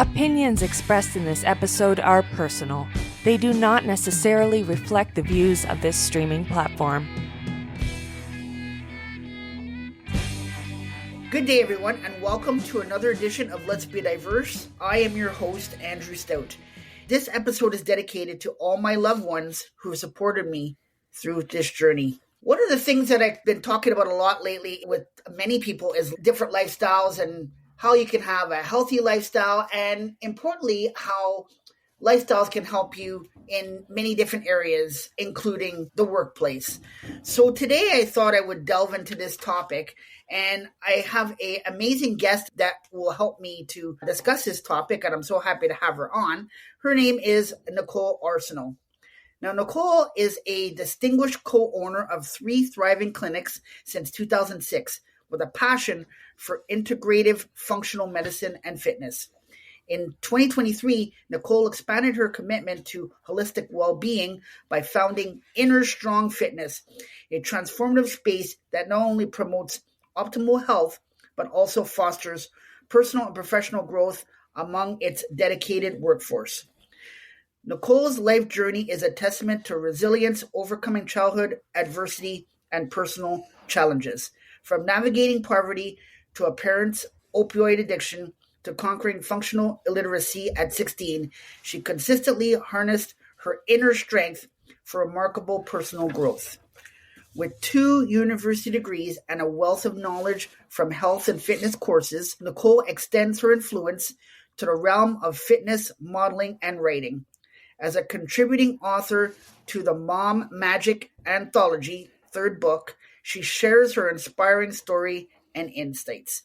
Opinions expressed in this episode are personal. They do not necessarily reflect the views of this streaming platform. Good day, everyone, and welcome to another edition of Let's Be Diverse. I am your host, Andrew Stout. This episode is dedicated to all my loved ones who have supported me through this journey. One of the things that I've been talking about a lot lately with many people is different lifestyles and how you can have a healthy lifestyle, and importantly, how lifestyles can help you in many different areas, including the workplace. So today I thought I would delve into this topic, and I have an amazing guest that will help me to discuss this topic, and I'm so happy to have her on. Her name is Nicole Arsenault. Now, Nicole is a distinguished co-owner of 3 thriving clinics since 2006, with a passion for integrative functional medicine and fitness. In 2023, Nicole expanded her commitment to holistic well-being by founding Inner Strong Fitness, a transformative space that not only promotes optimal health, but also fosters personal and professional growth among its dedicated workforce. Nicole's life journey is a testament to resilience, overcoming childhood adversity, and personal challenges. From navigating poverty to a parent's opioid addiction to conquering functional illiteracy at 16, she consistently harnessed her inner strength for remarkable personal growth. With 2 university degrees and a wealth of knowledge from health and fitness courses, Nicole extends her influence to the realm of fitness, modeling, and writing. As a contributing author to the Mom Magic Anthology, 3rd book, she shares her inspiring story and insights.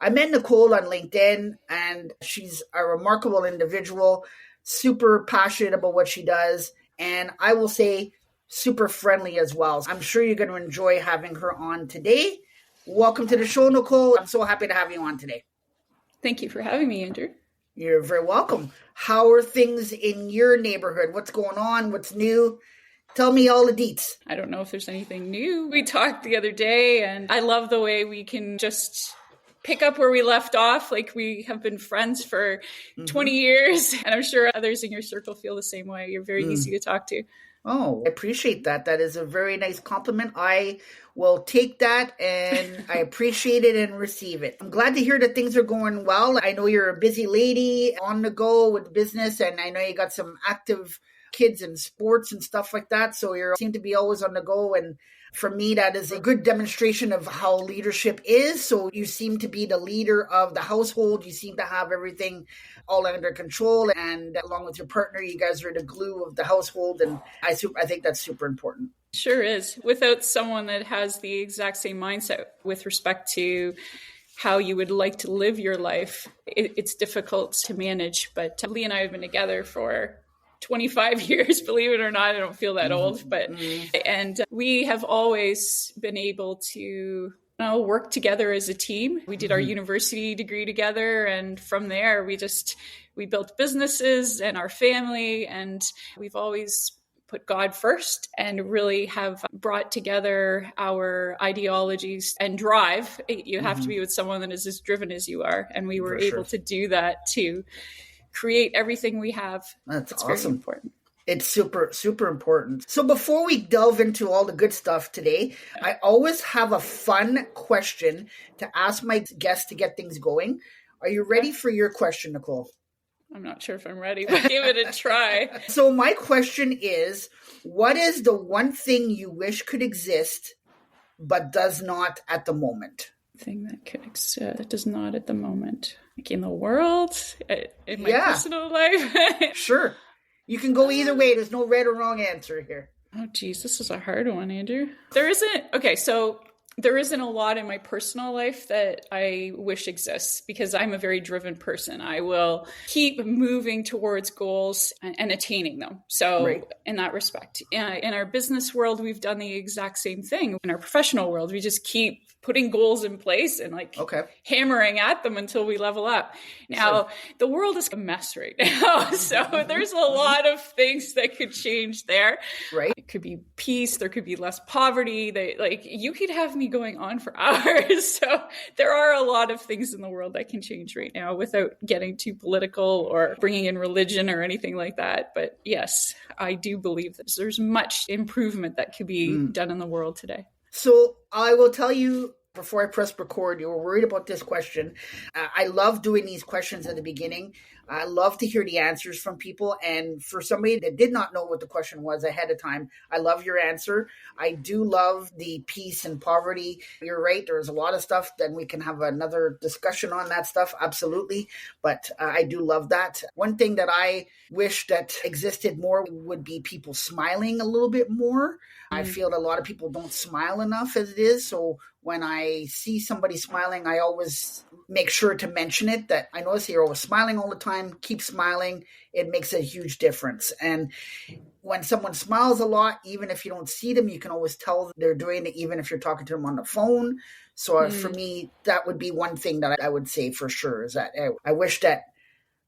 I met Nicole on LinkedIn, and she's a remarkable individual, super passionate about what she does, and I will say super friendly as well. I'm sure you're going to enjoy having her on today. Welcome to the show, Nicole. I'm so happy to have you on today. Thank you for having me, Andrew. You're very welcome. How are things in your neighborhood? What's going on? What's new? Tell me all the deets. I don't know if there's anything new. We talked the other day, and I love the way we can just pick up where we left off. Like, we have been friends for 20 years, and I'm sure others in your circle feel the same way. You're very easy to talk to. Oh, I appreciate that. That is a very nice compliment. I will take that, and I appreciate it and receive it. I'm glad to hear that things are going well. I know you're a busy lady on the go with business, and I know you got some active kids and sports and stuff like that. So you seem to be always on the go. And for me, that is a good demonstration of how leadership is. So you seem to be the leader of the household. You seem to have everything all under control. And along with your partner, you guys are the glue of the household. And I think that's super important. Sure is. Without someone that has the exact same mindset with respect to how you would like to live your life, it's difficult to manage. But Lee and I have been together for 25 years, believe it or not. I don't feel that old, but and we have always been able to work together as a team. We did our university degree together, and from there we built businesses and our family, and we've always put God first and really have brought together our ideologies and drive. You have to be with someone that is as driven as you are, and we were able to do that to create everything we have. That's awesome. Very important. It's super, super important. So before we delve into all the good stuff today, I always have a fun question to ask my guests to get things going. Are you ready for your question, Nicole? I'm not sure if I'm ready, but give it a try. So my question is, what is the one thing you wish could exist but does not at the moment? Thing that could exist that does not at the moment, like in the world, in my personal life. Sure, you can go either way. There's no right or wrong answer here. Oh geez, this is a hard one, Andrew. There isn't a lot in my personal life that I wish exists, because I'm a very driven person. I will keep moving towards goals and attaining them. So in that respect, in our business world, we've done the exact same thing. In our professional world, we just keep putting goals in place and hammering at them until we level up. Now, the world is a mess right now. So there's a lot of things that could change there. Right. It could be peace. There could be less poverty. You could have me be going on for hours. So there are a lot of things in the world that can change right now without getting too political or bringing in religion or anything like that. But yes, I do believe that there's much improvement that could be done in the world today. So I will tell you, before I press record, you were worried about this question. I love doing these questions at the beginning. I love to hear the answers from people. And for somebody that did not know what the question was ahead of time, I love your answer. I do love the peace and poverty. You're right. There's a lot of stuff. Then we can have another discussion on that stuff. Absolutely. But I do love that. One thing that I wish that existed more would be people smiling a little bit more. I feel that a lot of people don't smile enough as it is. So when I see somebody smiling, I always make sure to mention it, that I notice you're always smiling all the time. Keep smiling. It makes a huge difference. And when someone smiles a lot, even if you don't see them, you can always tell they're doing it, even if you're talking to them on the phone. So for me, that would be one thing that I would say for sure, is that I wish that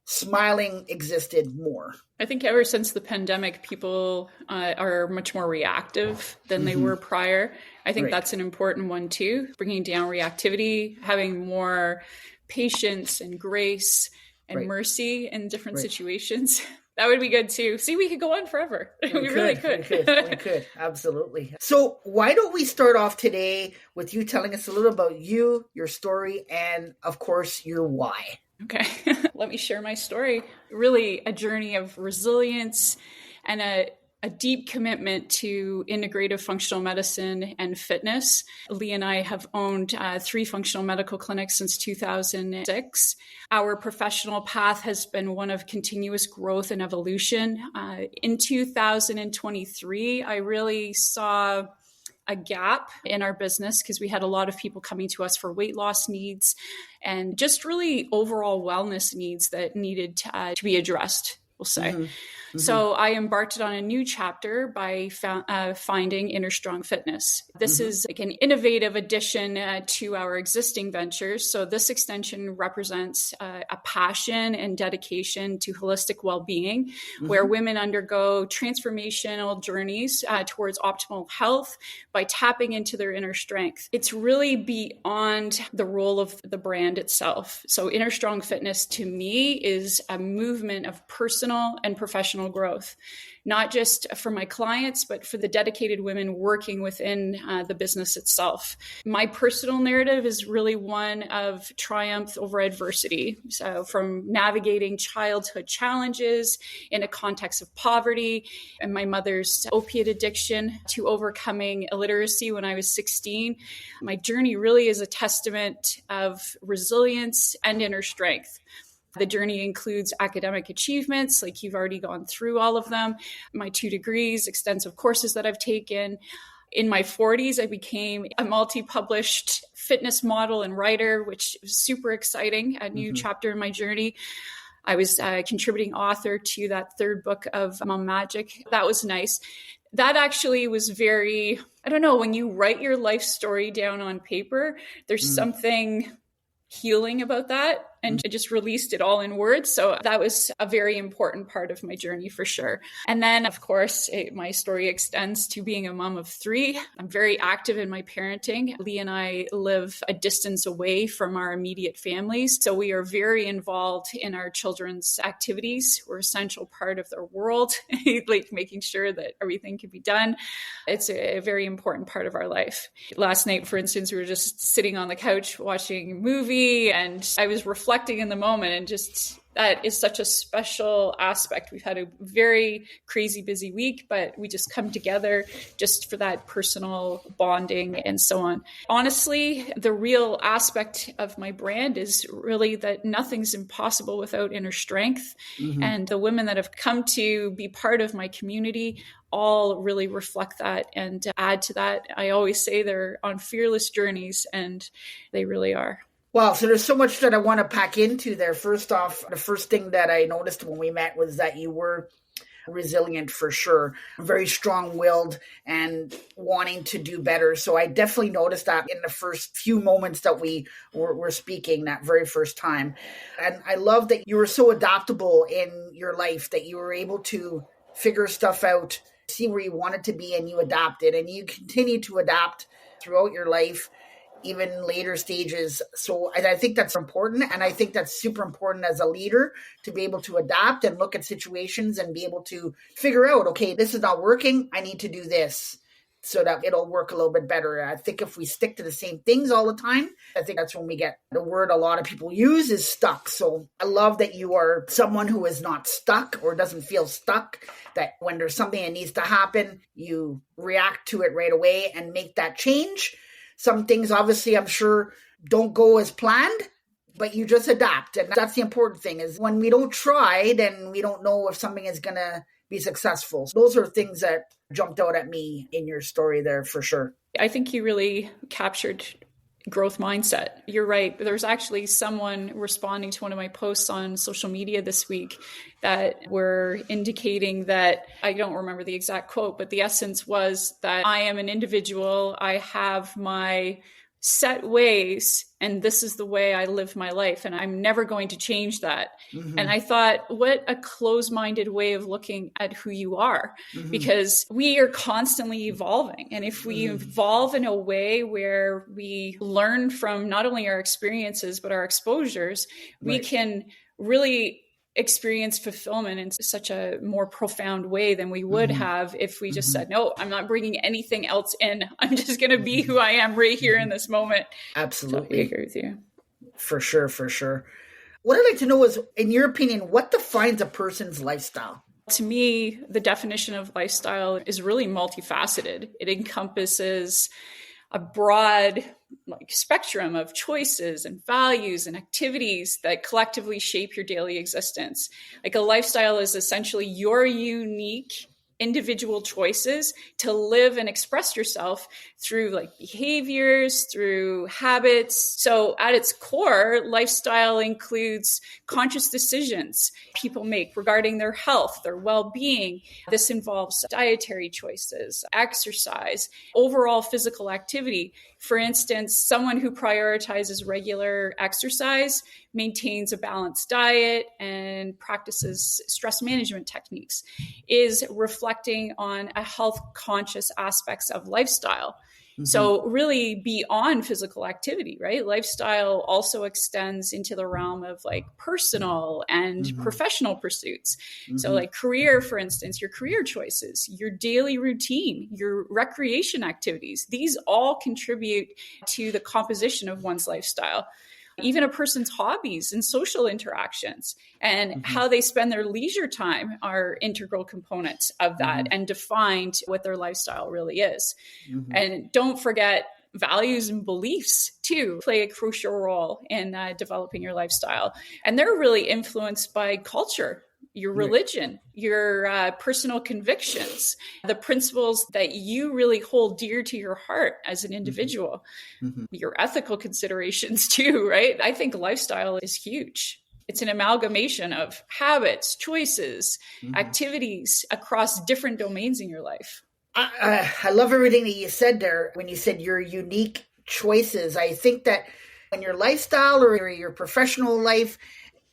smiling existed more. I think ever since the pandemic, people are much more reactive than they were prior. I think that's an important one too, bringing down reactivity, having more patience and grace and mercy in different situations. That would be good too. See, we could go on forever. We really could. We could. Absolutely. So why don't we start off today with you telling us a little about you, your story, and of course, your why. Okay, let me share my story. Really a journey of resilience and a deep commitment to integrative functional medicine and fitness. Lee and I have owned 3 functional medical clinics since 2006. Our professional path has been one of continuous growth and evolution. In 2023, I really saw a gap in our business because we had a lot of people coming to us for weight loss needs and just really overall wellness needs that needed to be addressed, we'll say. So I embarked on a new chapter by finding Inner Strong Fitness. This is like an innovative addition to our existing ventures. So this extension represents a passion and dedication to holistic well-being, where women undergo transformational journeys towards optimal health by tapping into their inner strength. It's really beyond the role of the brand itself. So Inner Strong Fitness to me is a movement of personal and professional growth, not just for my clients, but for the dedicated women working within the business itself. My personal narrative is really one of triumph over adversity. So from navigating childhood challenges in a context of poverty and my mother's opiate addiction to overcoming illiteracy when I was 16, my journey really is a testament of resilience and inner strength. The journey includes academic achievements, like you've already gone through all of them, my 2 degrees, extensive courses that I've taken. In my 40s, I became a multi-published fitness model and writer, which was super exciting, a new chapter in my journey. I was a contributing author to that 3rd book of Mom Magic. That was nice. That actually was very, I don't know, when you write your life story down on paper, there's something healing about that, and I just released it all in words. So that was a very important part of my journey for sure. And then, of course, my story extends to being a mom of 3. I'm very active in my parenting. Lee and I live a distance away from our immediate families. So we are very involved in our children's activities. We're an essential part of their world, like making sure that everything can be done. It's a very important part of our life. Last night, for instance, we were just sitting on the couch watching a movie, and I was reflecting in the moment, and just that is such a special aspect. We've had a very crazy busy week, but we just come together just for that personal bonding and so on. Honestly, the real aspect of my brand is really that nothing's impossible without inner strength. And the women that have come to be part of my community all really reflect that and add to that. I always say they're on fearless journeys, and they really are. Wow, so there's so much that I want to pack into there. First off, the first thing that I noticed when we met was that you were resilient for sure, very strong-willed and wanting to do better. So I definitely noticed that in the first few moments that we were speaking that very first time. And I love that you were so adaptable in your life, that you were able to figure stuff out, see where you wanted to be, and you adapted, and you continue to adapt throughout your life, even later stages. So I think that's important. And I think that's super important as a leader to be able to adapt and look at situations and be able to figure out, okay, this is not working. I need to do this so that it'll work a little bit better. I think if we stick to the same things all the time, I think that's when we get the word a lot of people use is stuck. So I love that you are someone who is not stuck or doesn't feel stuck, that when there's something that needs to happen, you react to it right away and make that change. Some things, obviously, I'm sure don't go as planned, but you just adapt. And that's the important thing, is when we don't try, then we don't know if something is going to be successful. So those are things that jumped out at me in your story there for sure. I think you really captured growth mindset. You're right. There's actually someone responding to one of my posts on social media this week that were indicating that, I don't remember the exact quote, but the essence was that I am an individual. I have my set ways, and this is the way I live my life, and I'm never going to change that. And I thought, what a closed-minded way of looking at who you are, because we are constantly evolving. And if we evolve in a way where we learn from not only our experiences, but our exposures, we can really experience fulfillment in such a more profound way than we would have if we just said, no, I'm not bringing anything else in. I'm just going to be who I am right here in this moment. Absolutely. So I agree with you. For sure, for sure. What I'd like to know is, in your opinion, what defines a person's lifestyle? To me, the definition of lifestyle is really multifaceted. It encompasses a broad spectrum of choices and values and activities that collectively shape your daily existence. Like, a lifestyle is essentially your unique individual choices to live and express yourself through behaviors, through habits. So at its core, lifestyle includes conscious decisions people make regarding their health, their well-being. This involves dietary choices, exercise, overall physical activity. For instance, someone who prioritizes regular exercise, maintains a balanced diet, and practices stress management techniques is reflecting on a health conscious aspects of lifestyle. So really beyond physical activity, right? Lifestyle also extends into the realm of personal and professional pursuits. So career, for instance, your career choices, your daily routine, your recreation activities, these all contribute to the composition of one's lifestyle. Even a person's hobbies and social interactions and how they spend their leisure time are integral components of that and defined what their lifestyle really is. And don't forget, values and beliefs too play a crucial role in developing your lifestyle. And they're really influenced by culture, your religion, your personal convictions, the principles that you really hold dear to your heart as an individual, your ethical considerations too, right? I think lifestyle is huge. It's an amalgamation of habits, choices, activities across different domains in your life. I love everything that you said there when you said your unique choices. I think that when your lifestyle or your professional life,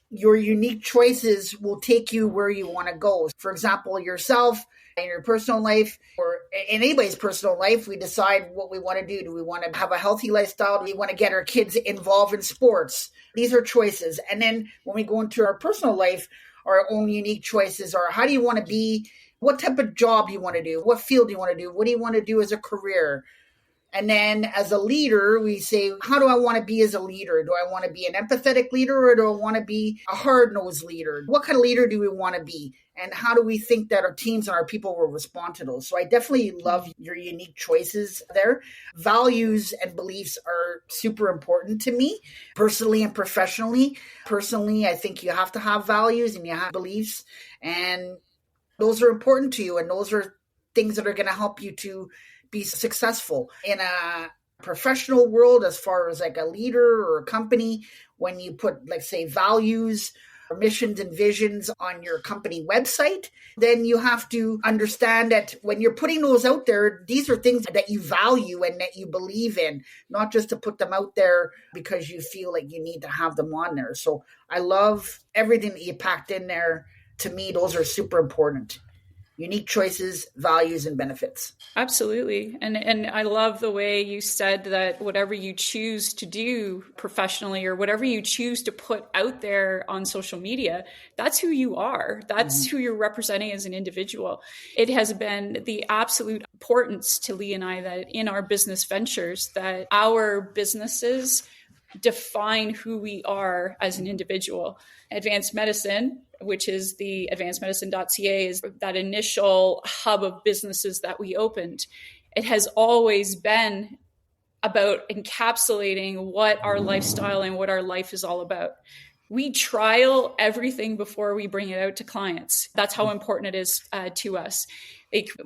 your unique choices will take you where you want to go. For example, yourself in your personal life or in anybody's personal life, we decide what we want to do. Do we want to have a healthy lifestyle? Do we want to get our kids involved in sports? These are choices. And then when we go into our personal life, our own unique choices are, how do you want to be? What type of job do you want to do? What field do you want to do? What do you want to do as a career? And then as a leader, we say, how do I want to be as a leader? Do I want to be an empathetic leader or do I want to be a hard-nosed leader? What kind of leader do we want to be? And how do we think that our teams and our people will respond to those? So I definitely love your unique choices there. Values and beliefs are super important to me, personally and professionally. Personally, I think you have to have values and you have beliefs, and those are important to you. And those are things that are going to help you to be successful in a professional world, as far as a leader or a company. When you put, say, values or missions and visions on your company website, then you have to understand that when you're putting those out there, these are things that you value and that you believe in, not just to put them out there because you feel like you need to have them on there. So I love everything that you packed in there. To me, those are super important. unique choices, values, and benefits. Absolutely. And I love the way you said that whatever you choose to do professionally or whatever you choose to put out there on social media, that's who you are. That's who you're representing as an individual. It has been the absolute importance to Lee and I that in our business ventures, that our businesses define who we are as an individual. Advanced Medicine, which is the advancedmedicine.ca, is that initial hub of businesses that we opened. It has always been about encapsulating what our lifestyle and what our life is all about. We trial everything before we bring it out to clients. That's how important it is to us.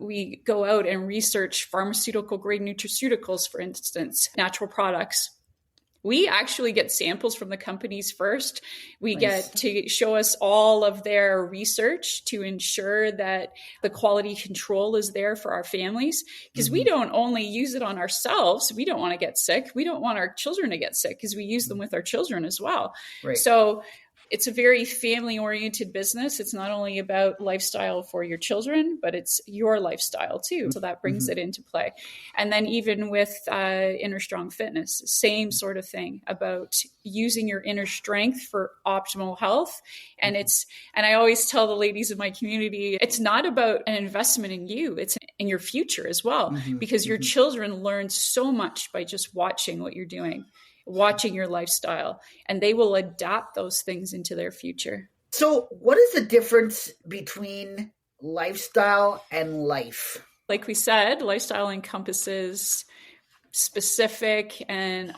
We go out and research pharmaceutical grade nutraceuticals, for instance, natural products. We actually get samples from the companies first. We get to show us all of their research to ensure that the quality control is there for our families, because we don't only use it on ourselves. We don't want to get sick. We don't want our children to get sick because we use them with our children as well. Right. So it's a very family-oriented business. It's not only about lifestyle for your children, but it's your lifestyle too. So that brings it into play. And then even with Inner Strong Fitness, same sort of thing about using your inner strength for optimal health. And I always tell the ladies of my community, it's not about an investment in you, it's in your future as well, because your children learn so much by just watching what you're doing, watching your lifestyle, and they will adapt those things into their future. So what is the difference between lifestyle and life? Like we said, lifestyle encompasses specific and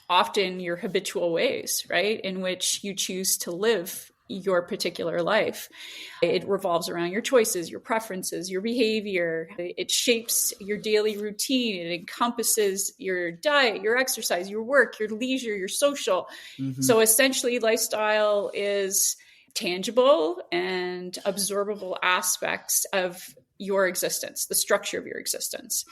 often your habitual ways, right, in which you choose to live your particular life. It revolves around your choices, your preferences, your behavior. It shapes your daily routine. It encompasses your diet, your exercise, your work, your leisure, your social. So essentially, lifestyle is tangible and observable aspects of your existence, the structure of your existence.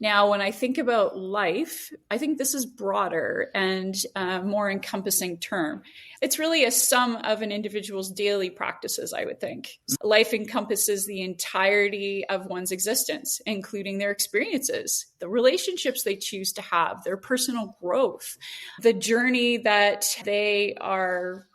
Now, when I think about life, I think this is broader and more encompassing term. It's really a sum of an individual's daily practices, I would think. Life encompasses the entirety of one's existence, including their experiences, the relationships they choose to have, their personal growth, the journey that they are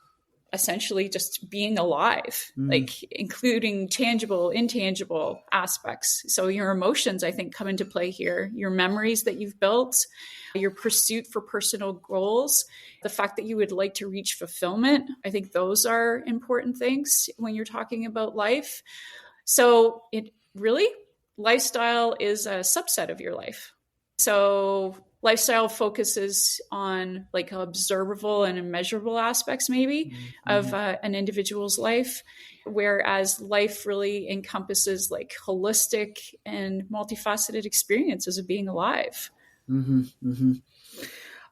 essentially just being alive, like including tangible, intangible aspects. So your emotions, I think, come into play here. Your memories that you've built, your pursuit for personal goals, the fact that you would like to reach fulfillment. I think those are important things when you're talking about life. So it really, lifestyle is a subset of your life. So lifestyle focuses on like observable and immeasurable aspects maybe of an individual's life, whereas life really encompasses like holistic and multifaceted experiences of being alive.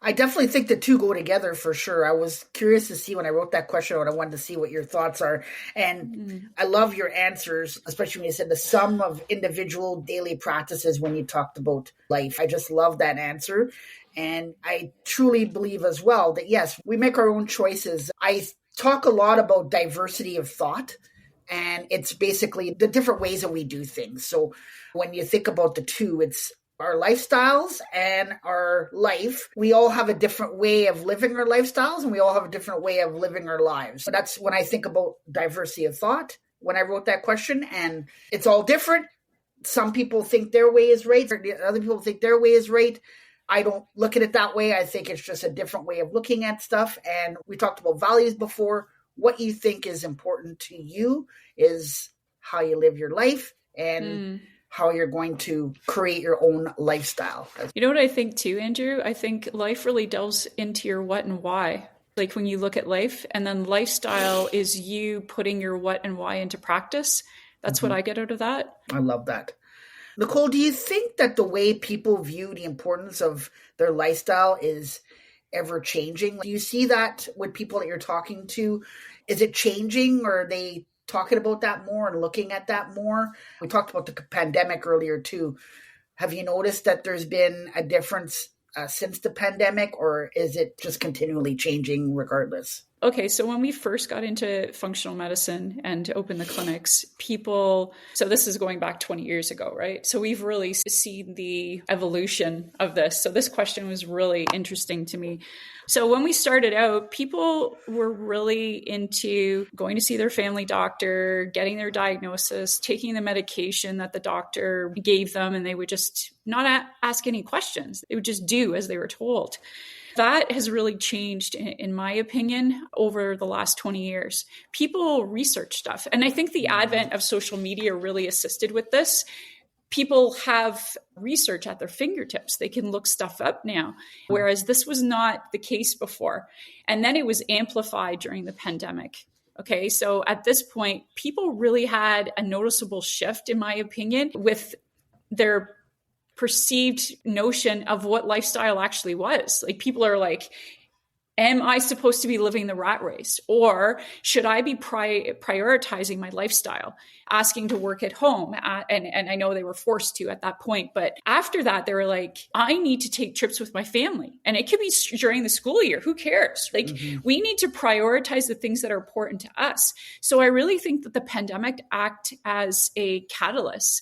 I definitely think the two go together for sure. I was curious to see when I wrote that question out, I wanted to see what your thoughts are. And I love your answers, especially when you said the sum of individual daily practices when you talked about life. I just love that answer. And I truly believe as well that, yes, we make our own choices. I talk a lot about diversity of thought, and it's basically the different ways that we do things. So when you think about the two, it's our lifestyles and our life. We all have a different way of living our lifestyles, and we all have a different way of living our lives. So that's when I think about diversity of thought when I wrote that question, and it's all different. Some people think their way is right, or other people think their way is right. I don't look at it that way. I think it's just a different way of looking at stuff. And we talked about values before. What you think is important to you is how you live your life and how you're going to create your own lifestyle. You know what I think too, Andrew? I think life really delves into your what and why. Like when you look at life, and then lifestyle is you putting your what and why into practice. That's what I get out of that. I love that. Nicole, do you think that the way people view the importance of their lifestyle is ever changing? Do you see that with people that you're talking to? Is it changing, or are they talking about that more and looking at that more? We talked about the pandemic earlier too. Have you noticed that there's been a difference since the pandemic, or is it just continually changing regardless? Okay, so when we first got into functional medicine and opened the clinics, so this is going back 20 years ago, right? So we've really seen the evolution of this. So this question was really interesting to me. So when we started out, people were really into going to see their family doctor, getting their diagnosis, taking the medication that the doctor gave them, and they would just not ask any questions. They would just do as they were told. That has really changed, in my opinion, over the last 20 years. People research stuff. And I think the advent of social media really assisted with this. People have research at their fingertips. They can look stuff up now, whereas this was not the case before. And then it was amplified during the pandemic. Okay, so at this point, people really had a noticeable shift, in my opinion, with their perceived notion of what lifestyle actually was. Like, people are like, am I supposed to be living the rat race? Or should I be prioritizing my lifestyle, asking to work at home? And I know they were forced to at that point. But after that, they were like, I need to take trips with my family. And it could be during the school year. Who cares? Like, we need to prioritize the things that are important to us. So I really think that the pandemic acted as a catalyst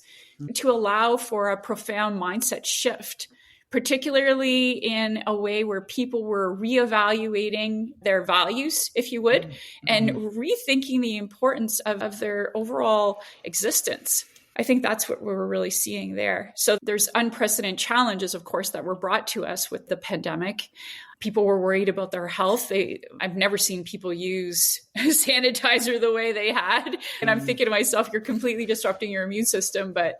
to allow for a profound mindset shift, particularly in a way where people were reevaluating their values, if you would, and rethinking the importance of their overall existence. I think that's what we're really seeing there. So there's unprecedented challenges, of course, that were brought to us with the pandemic. People were worried about their health. I've never seen people use sanitizer the way they had. And I'm thinking to myself, you're completely disrupting your immune system. But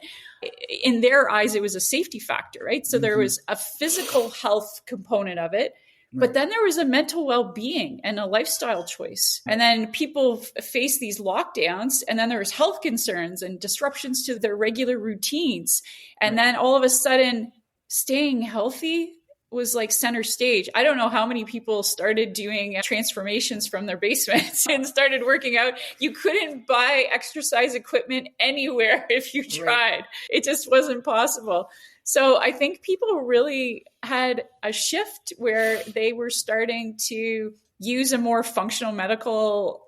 in their eyes, it was a safety factor, right? So there was a physical health component of it. But then there was a mental well-being and a lifestyle choice. And then people face these lockdowns, and then there's health concerns and disruptions to their regular routines. And then all of a sudden, staying healthy was like center stage. I don't know how many people started doing transformations from their basements and started working out. You couldn't buy exercise equipment anywhere if you tried. Right. It just wasn't possible. So I think people really had a shift where they were starting to use a more functional medical,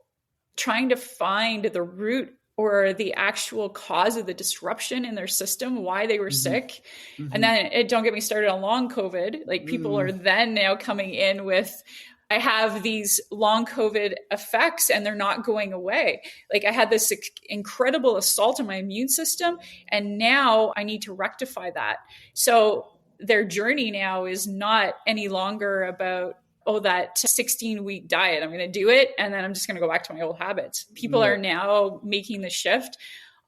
trying to find the root or the actual cause of the disruption in their system, why they were sick. And then don't get me started on long COVID. Like, people are then now coming in with, I have these long COVID effects and they're not going away. Like, I had this incredible assault on my immune system, and now I need to rectify that. So their journey now is not any longer about, that 16-week diet, I'm going to do it, and then I'm just going to go back to my old habits. People are now making the shift.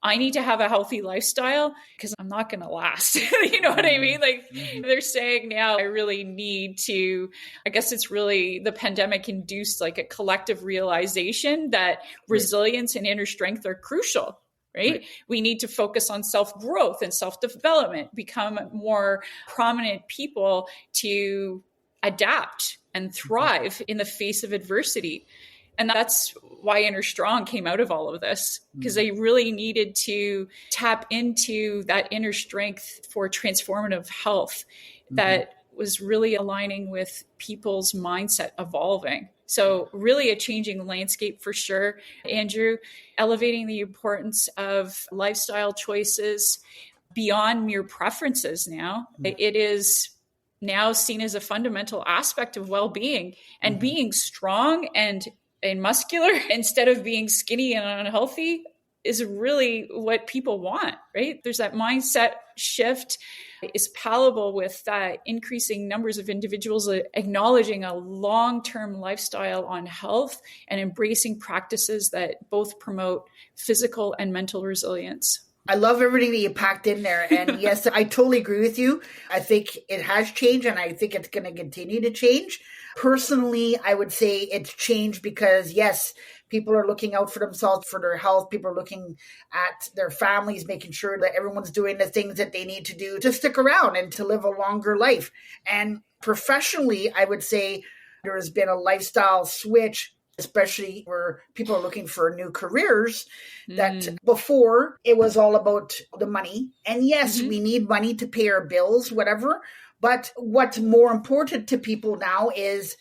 I need to have a healthy lifestyle because I'm not going to last. You know what I mean? Like, they're saying now, I really need to, I guess it's really the pandemic induced like a collective realization that resilience and inner strength are crucial. Right? We need to focus on self-growth and self-development, become more prominent people to adapt and thrive in the face of adversity. And that's why Inner Strong came out of all of this, because they really needed to tap into that inner strength for transformative health that was really aligning with people's mindset evolving. So really a changing landscape for sure, Andrew, elevating the importance of lifestyle choices beyond mere preferences now. It is now seen as a fundamental aspect of well-being, and being strong and muscular instead of being skinny and unhealthy is really what people want, right? There's that mindset shift is palatable with increasing numbers of individuals acknowledging a long-term lifestyle on health and embracing practices that both promote physical and mental resilience. I love everything that you packed in there. And yes, I totally agree with you. I think it has changed, and I think it's going to continue to change. Personally, I would say it's changed because, yes, people are looking out for themselves, for their health. People are looking at their families, making sure that everyone's doing the things that they need to do to stick around and to live a longer life. And professionally, I would say there has been a lifestyle switch, especially where people are looking for new careers, that before it was all about the money. And yes, we need money to pay our bills, whatever. But what's more important to people now is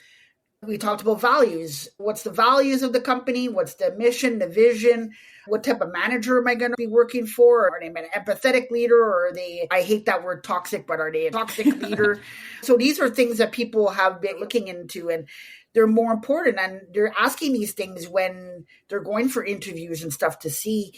We talked about values. What's the values of the company? What's the mission, the vision? What type of manager am I going to be working for? Are they an empathetic leader, or are they, I hate that word toxic, but are they a toxic leader? So these are things that people have been looking into, and they're more important. And they're asking these things when they're going for interviews and stuff to see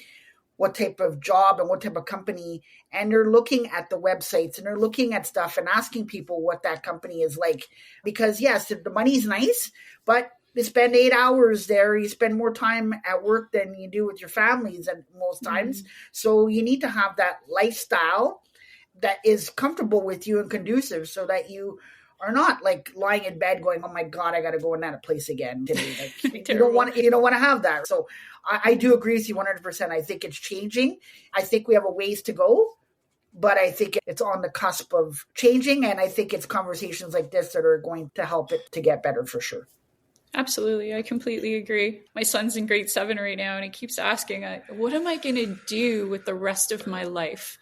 what type of job and what type of company. And they're looking at the websites and they're looking at stuff and asking people what that company is like. Because yes, the money's nice, but you spend 8 hours there. You spend more time at work than you do with your families at most times. Mm-hmm. So you need to have that lifestyle that is comfortable with you and conducive, so that you are not like lying in bed going, oh my God, I got to go in that place again today. Like, you don't want to have that. So I do agree with you 100%. I think it's changing. I think we have a ways to go, but I think it's on the cusp of changing. And I think it's conversations like this that are going to help it to get better for sure. Absolutely. I completely agree. My son's in grade 7 right now, and he keeps asking, what am I going to do with the rest of my life?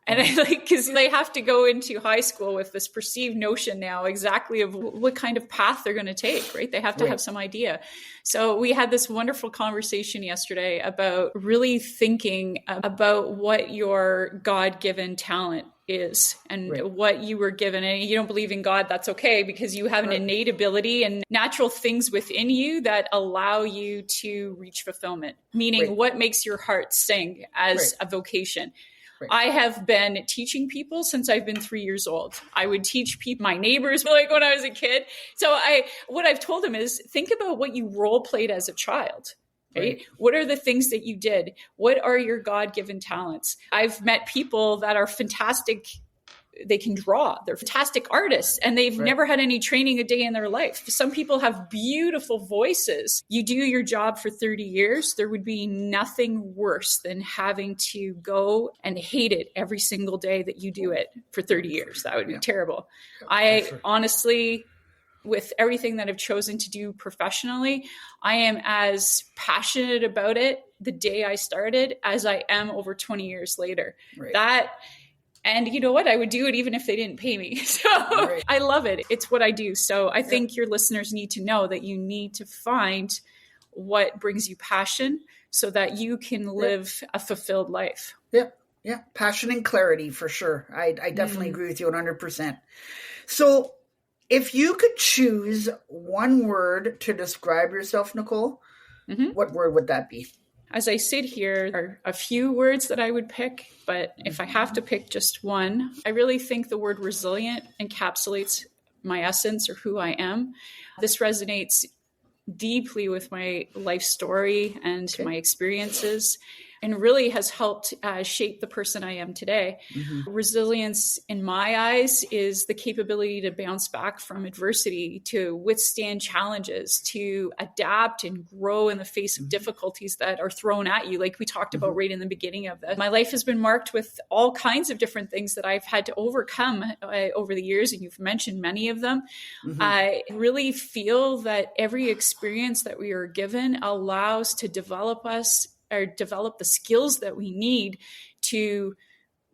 And I because they have to go into high school with this perceived notion now exactly of what kind of path they're going to take, right? They have to have some idea. So we had this wonderful conversation yesterday about really thinking about what your God-given talent is and what you were given. And you don't believe in God, that's okay, because you have an innate ability and natural things within you that allow you to reach fulfillment, meaning what makes your heart sing as a vocation. I have been teaching people since I've been 3 years old. I would teach people, my neighbors, like when I was a kid. So what I've told them is think about what you role played as a child. Right? What are the things that you did? What are your God-given talents? I've met people that are fantastic. They can draw. They're fantastic artists, and they've never had any training a day in their life. Some people have beautiful voices. You do your job for 30 years. There would be nothing worse than having to go and hate it every single day that you do it for 30 years. That would be terrible. I honestly, with everything that I've chosen to do professionally, I am as passionate about it the day I started as I am over 20 years later. And you know what? I would do it even if they didn't pay me. So I love it. It's what I do. So I think your listeners need to know that you need to find what brings you passion so that you can live a fulfilled life. Yeah. Passion and clarity for sure. I definitely agree with you 100%. So if you could choose one word to describe yourself, Nicole, what word would that be? As I sit here, there are a few words that I would pick, but if I have to pick just one, I really think the word resilient encapsulates my essence or who I am. This resonates deeply with my life story and my experiences, and really has helped shape the person I am today. Resilience, in my eyes, is the capability to bounce back from adversity, to withstand challenges, to adapt and grow in the face of difficulties that are thrown at you, like we talked about right in the beginning of this. My life has been marked with all kinds of different things that I've had to overcome over the years, and you've mentioned many of them. I really feel that every experience that we are given allows to develop us or develop the skills that we need to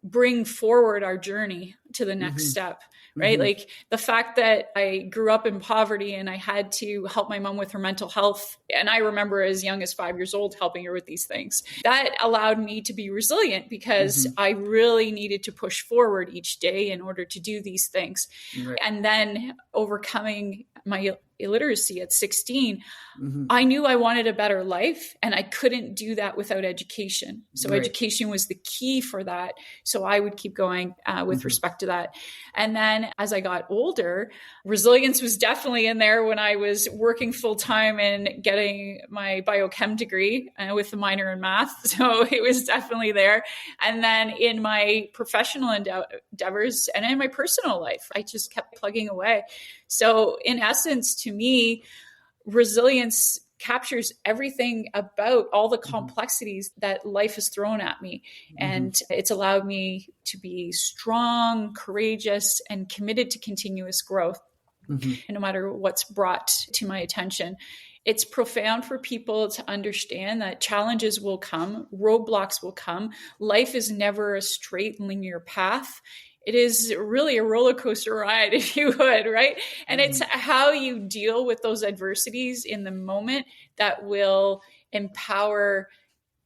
bring forward our journey to the next step, right? Like the fact that I grew up in poverty and I had to help my mom with her mental health. And I remember as young as 5 years old, helping her with these things. That allowed me to be resilient because I really needed to push forward each day in order to do these things. And then overcoming my illiteracy at 16, I knew I wanted a better life, and I couldn't do that without education. So education was the key for that. So I would keep going with respect to that. And then as I got older, resilience was definitely in there when I was working full time and getting my biochem degree with a minor in math. So it was definitely there. And then in my professional endeavors and in my personal life, I just kept plugging away. So in essence, to me, resilience captures everything about all the complexities that life has thrown at me. And it's allowed me to be strong, courageous, and committed to continuous growth, no matter what's brought to my attention. It's profound for people to understand that challenges will come, roadblocks will come. Life is never a straight linear path. it is really a roller coaster ride, if you would, right? And it's how you deal with those adversities in the moment that will empower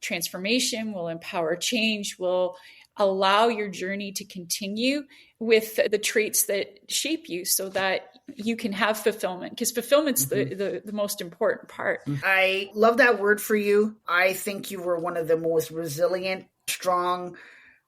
transformation, will empower change, will allow your journey to continue with the traits that shape you so that you can have fulfillment, because fulfillment's the most important part. I love that word for you. I think you were one of the most resilient, strong,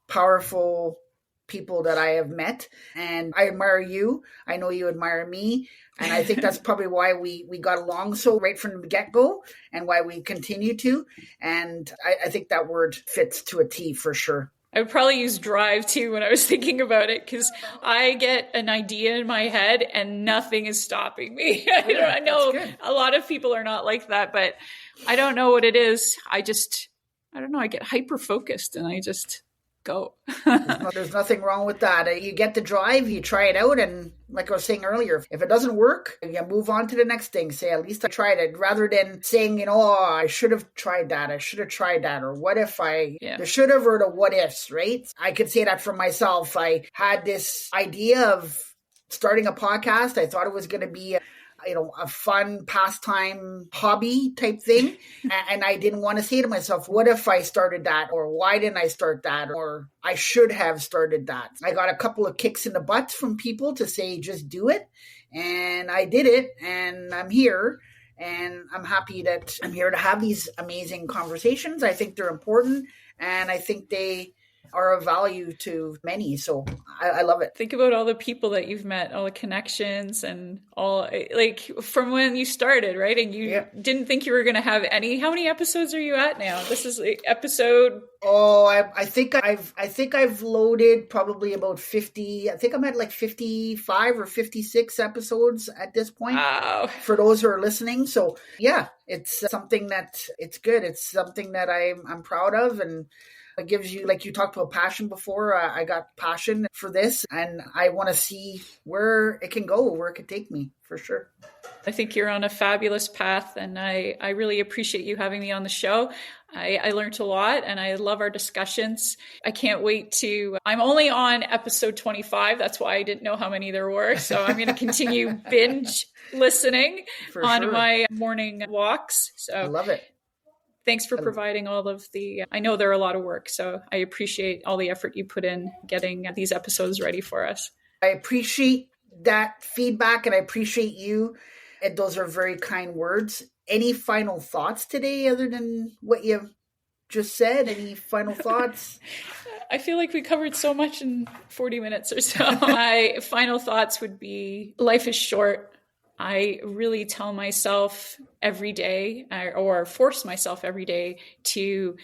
powerful people that I have met. And I admire you. I know you admire me. And I think that's probably why we got along so right from the get-go and why we continue to. And I think that word fits to a T for sure. I would probably use drive too when I was thinking about it, because I get an idea in my head and nothing is stopping me. I know a lot of people are not like that, but I don't know what it is. I don't know. I get hyper focused and I just go. There's nothing wrong with that. You get the drive, you try it out, and like I was saying earlier, if it doesn't work, you move on to the next thing. Say, at least I tried it, rather than saying, oh, I should have tried that. I should have tried that. Or what if the should have, or the what ifs, right? I could say that for myself. I had this idea of starting a podcast. I thought it was going to be a fun pastime hobby type thing. And I didn't want to say to myself, what if I started that? Or why didn't I start that? Or I should have started that. I got a couple of kicks in the butt from people to say, just do it. And I did it. And I'm here. And I'm happy that I'm here to have these amazing conversations. I think they're important. And I think they are of value to many. So I love it. Think about all the people that you've met, all the connections and all, like, from when you started, right? And you didn't think you were going to have any. How many episodes are you at now? This is episode. Oh, I think I've loaded probably about 50. I think I'm at like 55 or 56 episodes at this point. Wow. For those who are listening. So yeah, it's something that it's good. It's something that I'm proud of, and it gives you, like you talked about passion before. I got passion for this, and I want to see where it can go, where it can take me, for sure. I think you're on a fabulous path, and I really appreciate you having me on the show. I learned a lot, and I love our discussions. I can't wait I'm only on episode 25. That's why I didn't know how many there were. So I'm going to continue binge listening on my morning walks. So I love it. Thanks for providing all of I know they're a lot of work, so I appreciate all the effort you put in getting these episodes ready for us. I appreciate that feedback, and I appreciate you. And those are very kind words. Any final thoughts today other than what you just said? Any final thoughts? I feel like we covered so much in 40 minutes or so. My final thoughts would be, life is short. I really tell myself every day, or force myself every day, to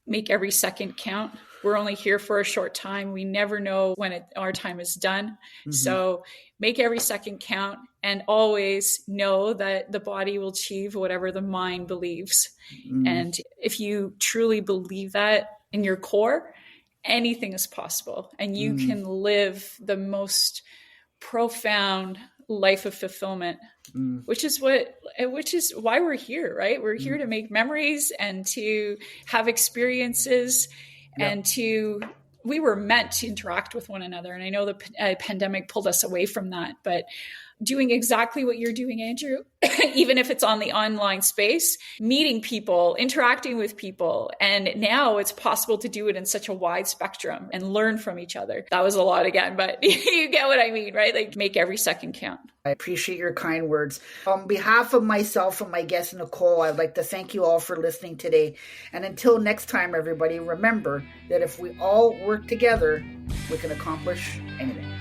make every second count. We're only here for a short time. We never know when our time is done. Mm-hmm. So make every second count, and always know that the body will achieve whatever the mind believes. Mm-hmm. And if you truly believe that in your core, anything is possible, and you can live the most profound life of fulfillment, which is why we're here, right? We're here to make memories and to have experiences, and we were meant to interact with one another. And I know the pandemic pulled us away from that, but doing exactly what you're doing, Andrew, even if it's on the online space, meeting people, interacting with people. And now it's possible to do it in such a wide spectrum and learn from each other. That was a lot again, but you get what I mean, right? Like, make every second count. I appreciate your kind words. On behalf of myself and my guest, Nicole, I'd like to thank you all for listening today. And until next time, everybody, remember that if we all work together, we can accomplish anything.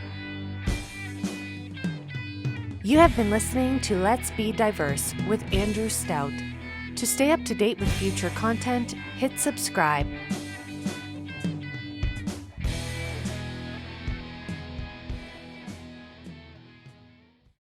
You have been listening to Let's Be Diverse with Andrew Stout. To stay up to date with future content, hit subscribe.